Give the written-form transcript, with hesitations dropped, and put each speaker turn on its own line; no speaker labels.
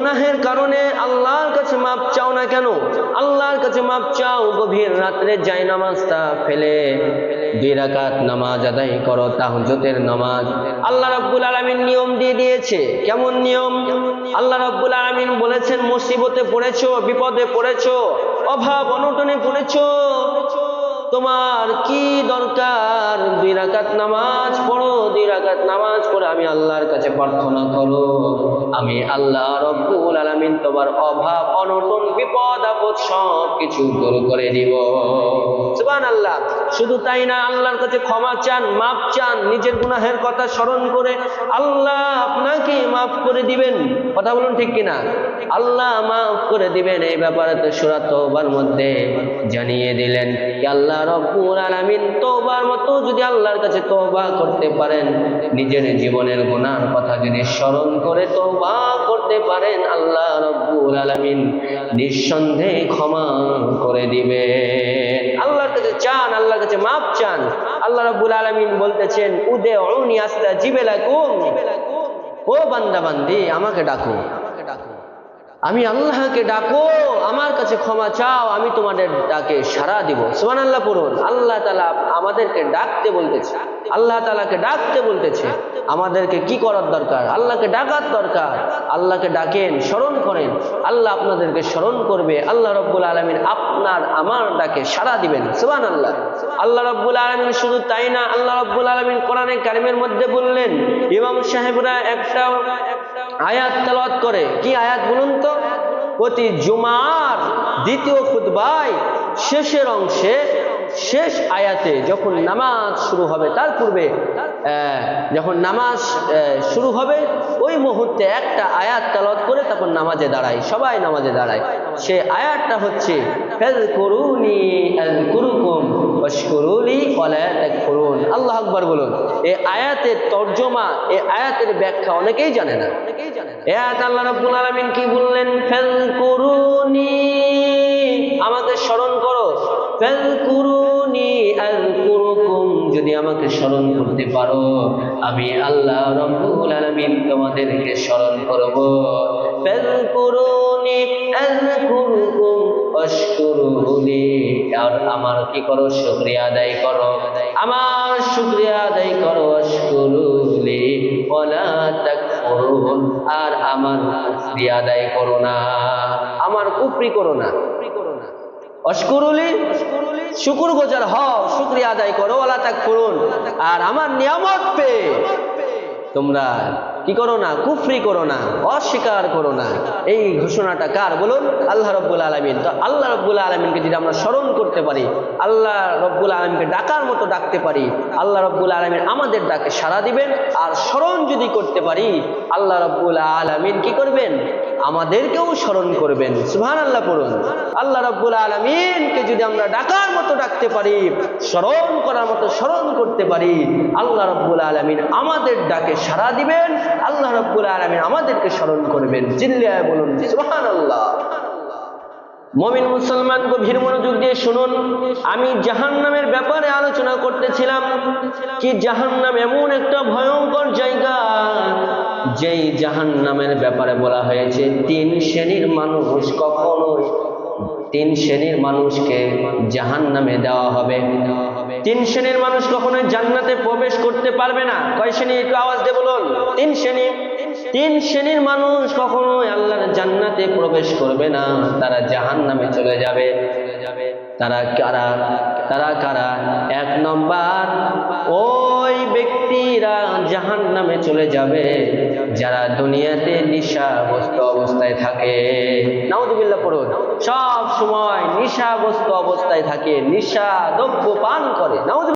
গুনাহের কারণে আল্লাহর কাছে মাপ চাও না কেন? আল্লাহর কাছে মাপ চাও, গভীর রাত্রে জায়নামাজটা ফেলে 2 রাকাত নামাজ আদায় করো, তাহাজ্জুদের নামাজ। আল্লাহ রাব্বুল আলামিন নিয়ম দিয়ে দিয়েছে। কেমন নিয়ম? আল্লাহ রাব্বুল আলামিন বলেছেন, মুসিবতে পড়েছো, বিপদে পড়েছো, অভাব অনটনে পড়েছো, তোমার কি দরকার? 2 রাকাত নামাজ পড়ো, 2 রাকাত নামাজ পড়ে আমি আল্লাহর কাছে প্রার্থনা করো, আমি আল্লাহ রাব্বুল আলামিন তোমার অভাব অনটন বিপদ আপদ সব কিছু দূর করে দিব। সুবহানাল্লাহ। শুধু তাই না, আল্লাহর কাছে ক্ষমা চান, মাপ চান, নিজের গুনাহের কথা স্মরণ করে আল্লাহ আপনাকে মাফ করে দিবেন। কথা বলুন ঠিক কিনা? আল্লাহ মাফ করে দিবেন। এই ব্যাপারে তো সূরা তওবার মধ্যে জানিয়ে দিলেন যে আল্লাহ রাব্বুল আলামিন তওবার মতো যদি আল্লাহর কাছে তওবা করতে পারেন, নিজের জীবনের গুনাহর কথা যদি স্মরণ করে তওবা করতে পারেন, আল্লাহ রাব্বুল আলামিন নিঃসন্দেহে ক্ষমা করে দিবেন। আল্লাহর কাছে চান, আল্লাহর কাছে মাপ চান। আল্লাহ রাব্বুল আলামিন বলতেছেন, উদউনি আস্তাজিব লাকুম, ও বান্দা বান্দি আমাকে ডাকো, আমি আল্লাহকে ডাকো, আমার কাছে ক্ষমা চাও, আমি তোমাদের ডাকে সাড়া দিব। সুবহানাল্লাহ পড়ুন। আল্লাহ তাআলা আমাদেরকে ডাকতে বলতেছে, আল্লাহ তাআলাকে ডাকতে বলতেছে। আমাদেরকে কি করার দরকার? আল্লাহকে ডাকার দরকার। আল্লাহকে ডাকেন, স্মরণ করেন, আল্লাহ আপনাদেরকে স্মরণ করবে। আল্লাহ রাব্বুল আলামিন আপনার আমার ডাকে সাড়া দিবেন। সুবহানাল্লাহ। আল্লাহ রাব্বুল আলামিন শুধু তাই না, আল্লাহ রাব্বুল আলামিন কোরআনে কারিমের মধ্যে বললেন, ইমাম সাহেবরা একটা আয়াত তেলাওয়াত করে। কি আয়াত বলুন তো? প্রতি জুমার দ্বিতীয় খুতবায় শেষের অংশে, শেষ আয়াতে যখন নামাজ শুরু হবে, তার পূর্বে যখন নামাজ শুরু হবে ওই মুহূর্তে একটা আয়াত তেলাওয়াত করে তারপর নামাজে দাঁড়ায়, সবাই নামাজে দাঁড়ায়। সে আয়াতটা হচ্ছে ফাযকুরুনি আযকুরুকুম ওয়াশকুরুলি ওয়ালা তাকফুরুন। আল্লাহু আকবার বলুন। এই আয়াতের তরজমা, এই আয়াতের ব্যাখ্যা অনেকেই জানে না। এই আয়াত আল্লাহ রাব্বুল আলামিন কি বললেন? ফাযকুরুনি, আমাকে স্মরণ করো, ফাযকুরুনি আযকুরুকুম, যদি আমাকে স্মরণ করতে পারো আমি আল্লাহ রাব্বুল আলামিন তোমাদেরকে স্মরণ করব। ফাযকুরুনি আযকুরুকুম ওয়াশকুরুলি, আর আমার কি করো? শুকরিয়া আদায় করো, আমার শুকরিয়া আদায় করো। ওয়াশকুরুলি ওয়ালা তাকফুরুন, আর আমার কুফরি আদায় করো না, আমার কুফরি করো না। অশকুরুলি, শুকর গুজার হও, শুকরিয়া আদায় করো। ওয়ালা তাকফুরুন, আর আমার নিয়ামত পেয়ে তোমরা কি করো না? কুফরি করো না, অস্বীকার করো না। এই ঘোষণাটা কার বলুন? আল্লাহ রাব্বুল আলামিন। তো আল্লাহ রাব্বুল আলামিনকে যদি আমরা স্মরণ করতে পারি, আল্লাহ রাব্বুল আলামিনকে ডাকার মতো ডাকতে পারি, আল্লাহ রাব্বুল আলামিন আমাদের ডাকে সাড়া দিবেন। আর স্মরণ যদি করতে পারি, আল্লাহ রাব্বুল আলামিন কি করবেন? আমাদেরকেও স্মরণ করবেন। সুবহানাল্লাহ পড়ুন। আল্লাহ রাব্বুল আলামিনকে যদি আমরা ডাকার মতো ডাকতে পারি, স্মরণ করার মতো স্মরণ করতে পারি, আল্লাহ রাব্বুল আলামিন আমাদের ডাকে সাড়া দিবেন, আল্লাহ রাব্বুল আলামিন আমাদেরকে স্মরণ করবেন। চিল্লায়ে বলুন সুবহানাল্লাহ। মুমিন মুসলমান গভীর মনোযোগ দিয়ে শুনুন। আমি জাহান্নামের ব্যাপারে আলোচনা করতেছিলাম। কি জাহান্নাম এমন একটা ভয়ঙ্কর জায়গা, যেই জাহান্নামের ব্যাপারে বলা হয়েছে 3 শ্রেণীর মানুষ, কখনোই 3 শ্রেণীর মানুষকে জাহান্নামে দেওয়া হবে। 3 শ্রেণীর মানুষ কখনোই জান্নাতে প্রবেশ করতে পারবে না। কয় শ্রেণী? একটু আওয়াজ দিয়ে বলুন। 3 শ্রেণী। 3 শ্রেণীর মানুষ কখনোই আল্লাহর জান্নাতে প্রবেশ করবে না, তারা জাহান্নামে চলে যাবে। তারা কারা? তারা কারা? 1 নম্বর, ওই ব্যক্তিরা জাহান্নামে চলে যাবে যারা দুনিয়াতে নিশাগ্রস্ত অবস্থায় থাকে। নাউযুবিল্লাহ পড়ুন। সব সময় নিশাগ্রস্ত অবস্থায় থাকে, নিশা দ্রব্য পান করে। নাউযুবিল্লাহ।